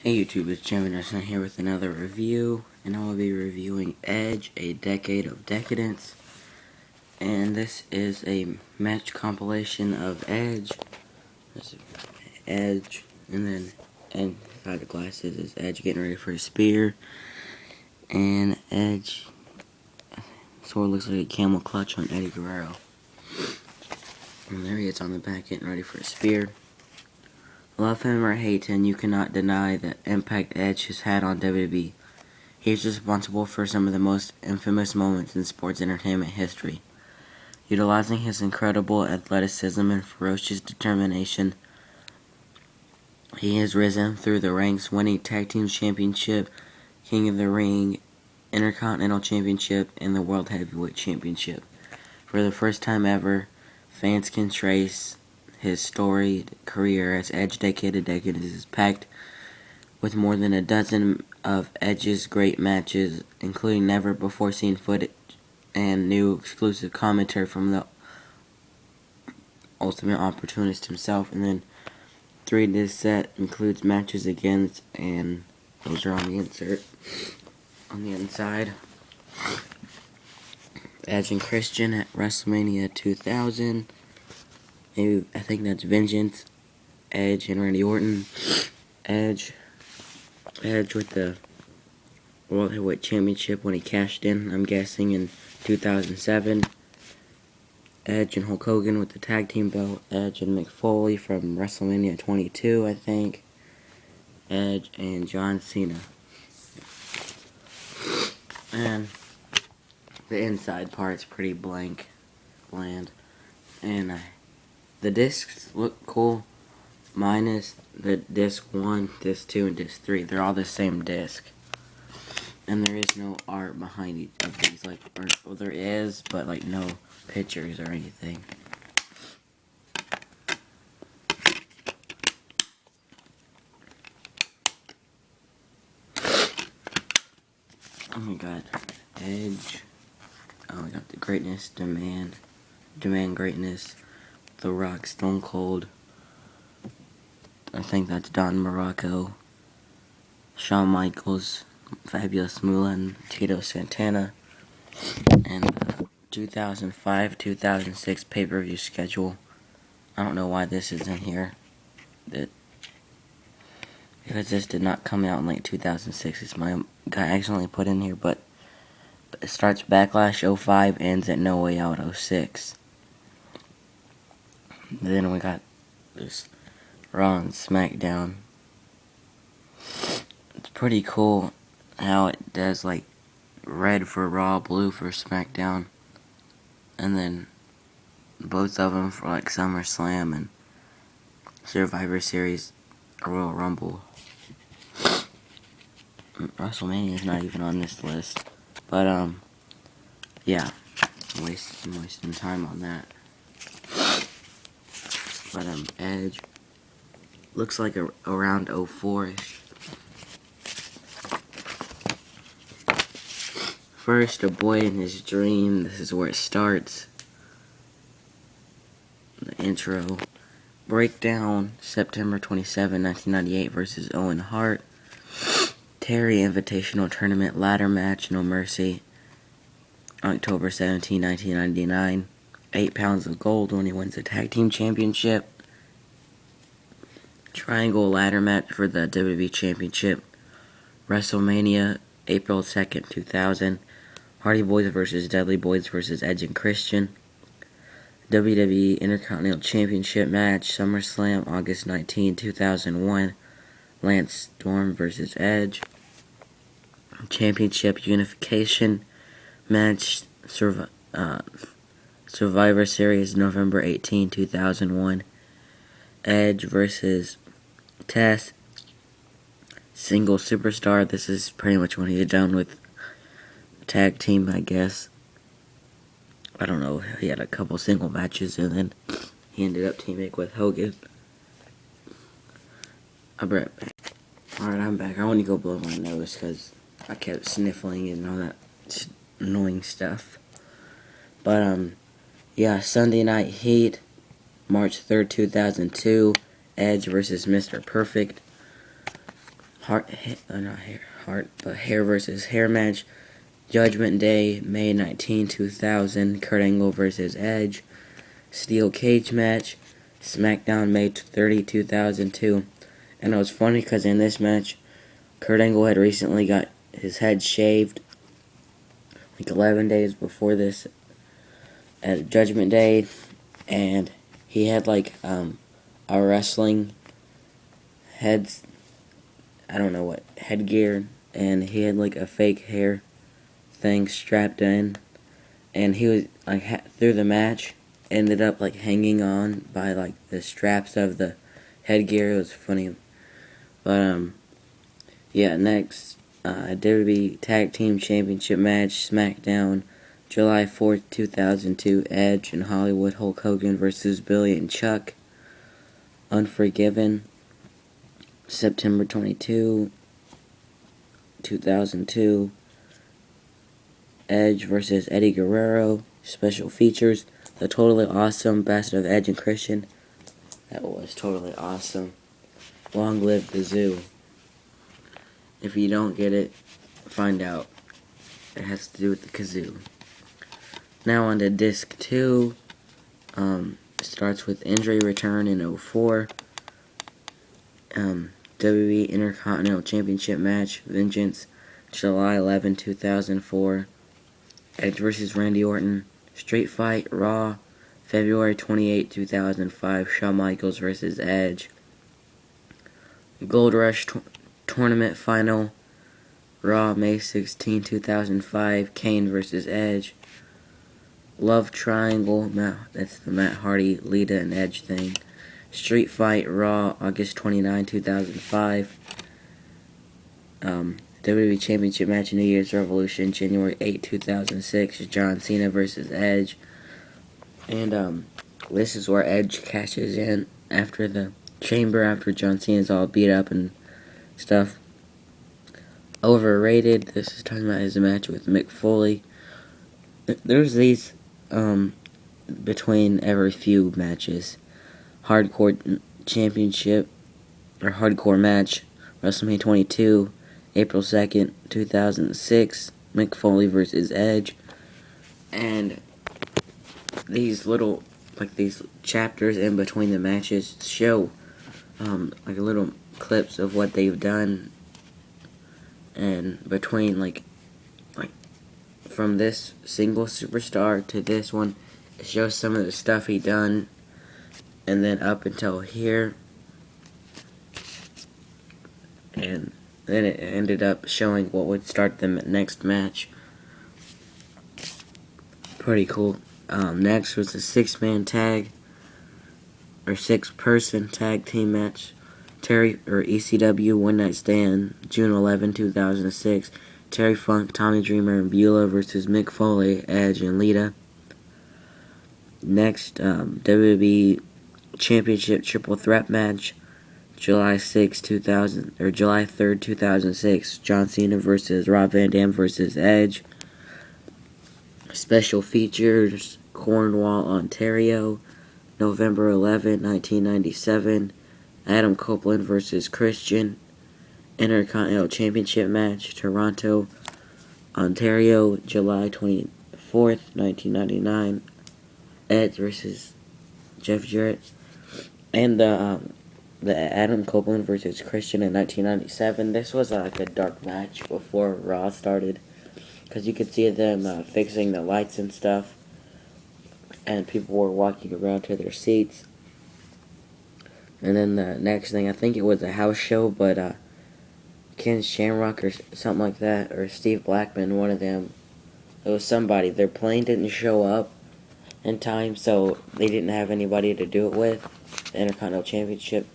Hey YouTube, it's Jim Anderson here with another review, and I will be reviewing Edge, A Decade of Decadence. And this is a match compilation of Edge. This is Edge, and then inside the glasses is Edge getting ready for a spear. And Edge sort of looks like a camel clutch on Eddie Guerrero. And there he is on the back getting ready for a spear. Love him or hate him, you cannot deny the impact Edge has had on WWE. He is responsible for some of the most infamous moments in sports entertainment history. Utilizing his incredible athleticism and ferocious determination, he has risen through the ranks, winning Tag Team Championship, King of the Ring, Intercontinental Championship, and the World Heavyweight Championship. For the first time ever, fans can trace his storied career as Edge Decade of Decadence is packed with more than a dozen of Edge's great matches, including never-before-seen footage and new exclusive commentary from the Ultimate Opportunist himself. And then 3 disc set includes matches against, and those are on the insert. On the inside, Edge and Christian at WrestleMania 2000. Maybe, I think that's Vengeance. Edge and Randy Orton. Edge with the World Heavyweight Championship when he cashed in, I'm guessing, in 2007. Edge and Hulk Hogan with the tag team belt. Edge and Mick Foley from WrestleMania 22, I think. Edge and John Cena. And the inside part's pretty bland. And the discs look cool, minus the disc 1, disc 2, and disc 3. They're all the same disc. And there is no art behind each of these, well, there is, but no pictures or anything. And we got Edge. Oh, we got the Greatness, Demand Greatness, The Rock, Stone Cold. I think that's Don Morocco, Shawn Michaels, Fabulous Moolah, and Tito Santana. And the 2005-2006 pay-per-view schedule. I don't know why this is in here. Because this did not come out in 2006. It's my guy accidentally put in here, but it starts Backlash 05, ends at No Way Out 06. Then we got this Raw and Smackdown. It's pretty cool how it does red for Raw, blue for Smackdown, and then both of them for SummerSlam and Survivor Series, Royal Rumble. WrestleMania is not even on this list, but yeah, I'm wasting time on that. But Edge looks like around 04-ish. First, a boy in his dream. This is where it starts. The intro. Breakdown, September 27, 1998 versus Owen Hart. Terry Invitational Tournament ladder match, No Mercy. October 17, 1999. 8 pounds of gold when he wins the Tag Team Championship. Triangle ladder match for the WWE Championship. WrestleMania, April 2nd, 2000. Hardy Boys vs. Dudley Boys vs. Edge and Christian. WWE Intercontinental Championship match, SummerSlam, August 19, 2001. Lance Storm vs. Edge. Championship Unification match, Survivor Series, November 18, 2001. Edge vs. Test. Single Superstar. This is pretty much when he's done with tag team, I guess. I don't know. He had a couple single matches, and then he ended up teaming with Hogan. I'll be right back. Alright, I'm back. I want to go blow my nose because I kept sniffling and all that annoying stuff. But, yeah, Sunday Night Heat, March 3rd, 2002. Edge versus Mr. Perfect. hair versus hair match. Judgment Day, May 19, 2000, Kurt Angle versus Edge. Steel Cage match, Smackdown, May 30, 2002. And it was funny because in this match, Kurt Angle had recently got his head shaved like 11 days before this at Judgment Day, and he had like a wrestling heads, I don't know what, headgear, and he had like a fake hair thing strapped in, and he was like through the match ended up like hanging on by like the straps of the headgear. It was funny. But yeah, next WWE Tag Team Championship match, SmackDown, July 4th, 2002, Edge and Hollywood, Hulk Hogan versus Billy and Chuck. Unforgiven, September 22, 2002, Edge versus Eddie Guerrero. Special features, the totally awesome Best of Edge and Christian. That was totally awesome. Long live the zoo. If you don't get it, find out. It has to do with the kazoo. Now on to disc 2. Starts with injury return in 04. WWE Intercontinental Championship match, Vengeance, July 11, 2004. Edge vs. Randy Orton. Street Fight, Raw, February 28, 2005. Shawn Michaels vs. Edge. Gold Rush Tournament Final, Raw, May 16, 2005. Kane vs. Edge. Love Triangle, that's the Matt Hardy, Lita, and Edge thing. Street Fight, Raw, August 29, 2005. WWE Championship match, New Year's Revolution, January 8, 2006. John Cena vs. Edge. And this is where Edge cashes in after the chamber, after John Cena's all beat up and stuff. Overrated. This is talking about his match with Mick Foley. There's these between every few matches. Hardcore Championship, or Hardcore match, WrestleMania 22, April 2nd, 2006, Mick Foley vs. Edge. And these little, like these chapters in between the matches show like little clips of what they've done, and between like from this single superstar to this one, it shows some of the stuff he done, and then up until here, and then it ended up showing what would start the next match. Pretty cool. Next was a 6-man tag, or 6-person tag team match. ECW One Night Stand, June 11, 2006. Terry Funk, Tommy Dreamer, and Beulah versus Mick Foley, Edge, and Lita. Next, WWE Championship Triple Threat match, July 3rd, 2006. John Cena versus Rob Van Dam versus Edge. Special features, Cornwall, Ontario, November 11, 1997. Adam Copeland versus Christian. Intercontinental Championship match, Toronto, Ontario, July 24th, 1999. Edge versus Jeff Jarrett. And the Adam Copeland versus Christian in 1997. This was like a dark match before Raw started, because you could see them fixing the lights and stuff, and people were walking around to their seats. And then the next thing, I think it was a house show, but Ken Shamrock or something like that, or Steve Blackman, one of them, it was somebody, their plane didn't show up in time, so they didn't have anybody to do it with, the Intercontinental Championship,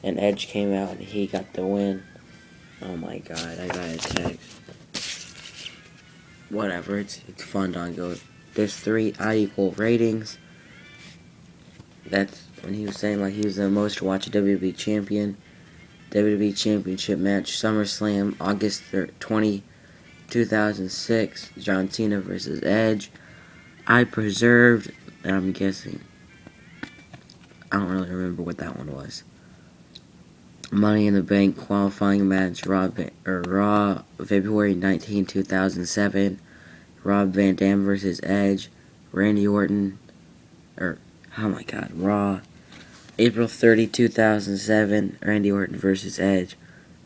and Edge came out and he got the win. Oh my god, I got a text. Whatever, it's fun to go. There's 3 unequal ratings. That's when he was saying like he was the most watched WWE champion. WWE Championship match, SummerSlam, August 20, 2006, John Cena vs. Edge. I preserved, and I'm guessing, I don't really remember what that one was. Money in the Bank qualifying match, Raw, February 19, 2007. Rob Van Dam versus Edge. Randy Orton, Raw. April 30, 2007. Randy Orton versus Edge.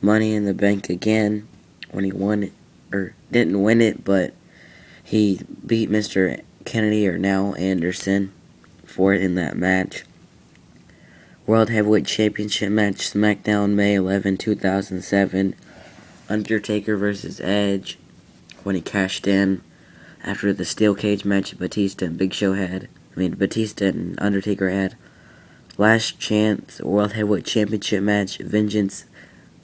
Money in the Bank again when he won it, or didn't win it, but he beat Mr. Kennedy, or now Anderson, for it in that match. World Heavyweight Championship match, Smackdown, May 11, 2007. Undertaker versus Edge when he cashed in after the steel cage match Batista and Undertaker had. Last Chance World Heavyweight Championship match, Vengeance,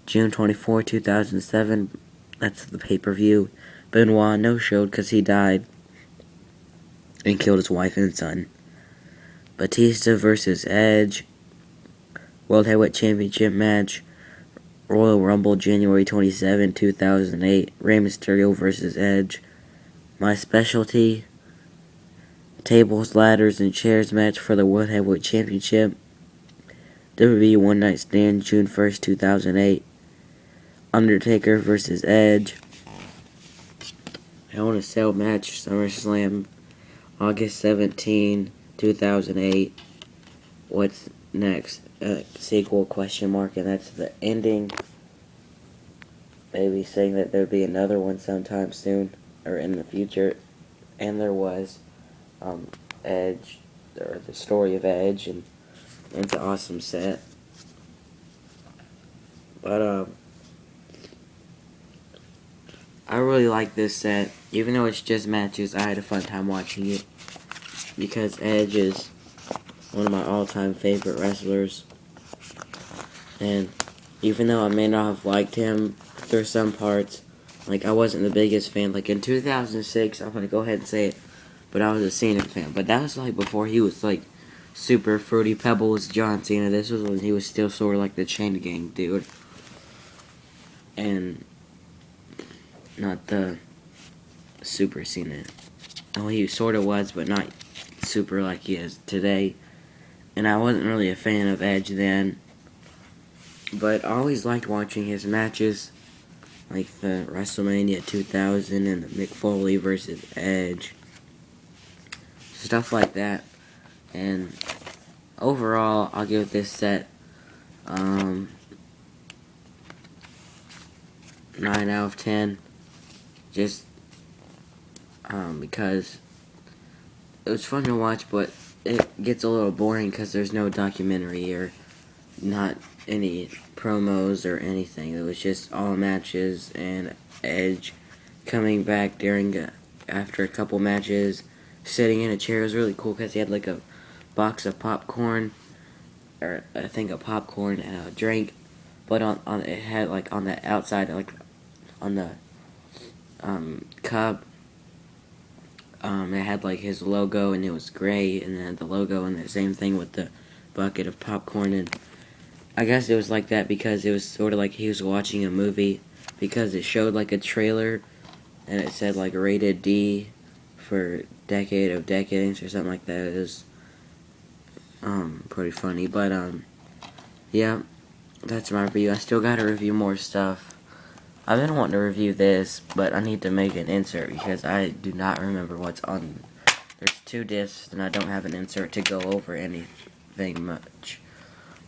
June 24, 2007. That's the pay-per-view. Benoit no-showed because he died and killed his wife and son. Batista versus Edge, World Heavyweight Championship match, Royal Rumble, January 27, 2008. Rey Mysterio versus Edge. My Specialty, Tables, Ladders, and Chairs match for the World Heavyweight Championship. WWE One Night Stand, June 1st, 2008. Undertaker versus Edge. Hell in a Cell match, SummerSlam, August 17, 2008. What's next? Sequel, ? And that's the ending. Maybe saying that there'd be another one sometime soon, or in the future. And there was Edge, or the story of Edge, and it's an awesome set. But I really like this set. Even though it's just matches, I had a fun time watching it, because Edge is one of my all-time favorite wrestlers. And even though I may not have liked him through some parts, like, I wasn't the biggest fan. Like, in 2006, I'm going to go ahead and say it, but I was a Cena fan. But that was, like, before he was, like, super Fruity Pebbles John Cena. This was when he was still sort of like the Chain Gang dude. And not the Super Cena. Oh, he sort of was, but not super like he is today. And I wasn't really a fan of Edge then. But I always liked watching his matches, like the WrestleMania 2000 and the Mick Foley versus Edge. Stuff like that. And overall, I'll give this set 9 out of 10. Just because it was fun to watch, but it gets a little boring because there's no documentary or not any promos or anything. It was just all matches, and Edge coming back after a couple matches, sitting in a chair. It was really cool because he had like a box of popcorn, or I think a popcorn and a drink, but on it had like on the outside, like on the cup, it had like his logo, and it was gray, and then the logo, and the same thing with the bucket of popcorn. And I guess it was like that because it was sort of like he was watching a movie, because it showed like a trailer, and it said like rated D for Decade of Decadence or something like that. It was pretty funny. But yeah, that's my review. I still gotta review more stuff. I've been wanting to review this, but I need to make an insert because I do not remember what's on. There's 2 discs, and I don't have an insert to go over anything much.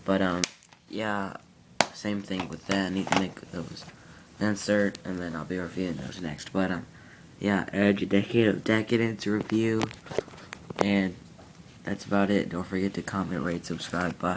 But yeah, same thing with that. I need to make those insert, and then I'll be reviewing those next. But yeah, Edge, Decade of Decadence review, and that's about it. Don't forget to comment, rate, subscribe, bye.